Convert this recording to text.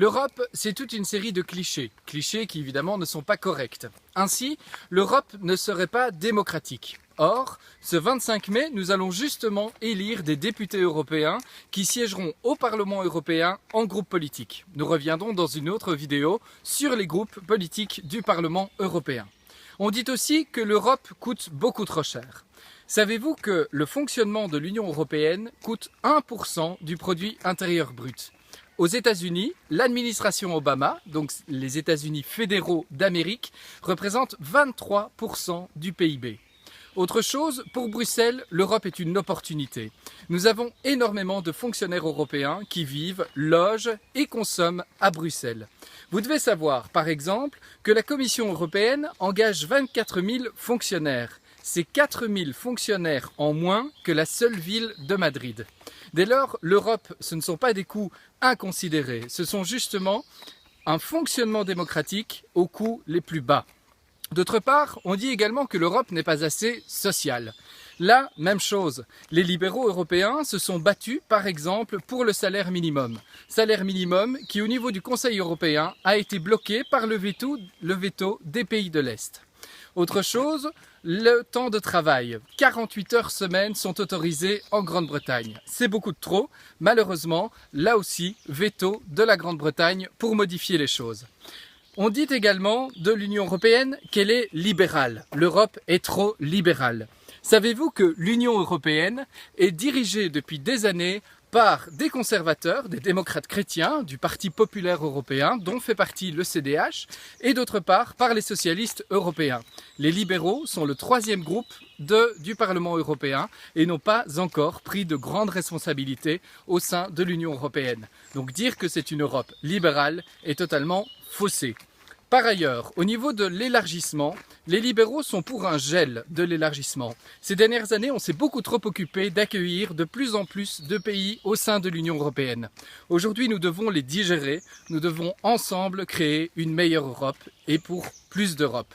L'Europe, c'est toute une série de clichés, clichés qui évidemment ne sont pas corrects. Ainsi, l'Europe ne serait pas démocratique. Or, ce 25 mai, nous allons justement élire des députés européens qui siégeront au Parlement européen en groupe politique. Nous reviendrons dans une autre vidéo sur les groupes politiques du Parlement européen. On dit aussi que l'Europe coûte beaucoup trop cher. Savez-vous que le fonctionnement de l'Union européenne coûte 1% du produit intérieur brut ? Aux États-Unis, l'administration Obama, donc les États-Unis fédéraux d'Amérique, représente 23% du PIB. Autre chose, pour Bruxelles, l'Europe est une opportunité. Nous avons énormément de fonctionnaires européens qui vivent, logent et consomment à Bruxelles. Vous devez savoir, par exemple, que la Commission européenne engage 24 000 fonctionnaires. C'est 4 000 fonctionnaires en moins que la seule ville de Madrid. Dès lors, l'Europe, ce ne sont pas des coûts inconsidérés, ce sont justement un fonctionnement démocratique aux coûts les plus bas. D'autre part, on dit également que l'Europe n'est pas assez sociale. Là, même chose. Les libéraux européens se sont battus, par exemple, pour le salaire minimum. Salaire minimum qui, au niveau du Conseil européen, a été bloqué par le veto des pays de l'Est. Autre chose, le temps de travail. 48 heures semaine sont autorisées en Grande-Bretagne. C'est beaucoup de trop. Malheureusement, là aussi, veto de la Grande-Bretagne pour modifier les choses. On dit également de l'Union européenne qu'elle est libérale. L'Europe est trop libérale. Savez-vous que l'Union européenne est dirigée depuis des années par des conservateurs, des démocrates chrétiens, du Parti populaire européen, dont fait partie le CDH, et d'autre part par les socialistes européens. Les libéraux sont le troisième groupe du Parlement européen et n'ont pas encore pris de grandes responsabilités au sein de l'Union européenne. Donc dire que c'est une Europe libérale est totalement faussé. Par ailleurs, au niveau de l'élargissement, les libéraux sont pour un gel de l'élargissement. Ces dernières années, on s'est beaucoup trop occupé d'accueillir de plus en plus de pays au sein de l'Union européenne. Aujourd'hui, nous devons les digérer, nous devons ensemble créer une meilleure Europe et pour plus d'Europe.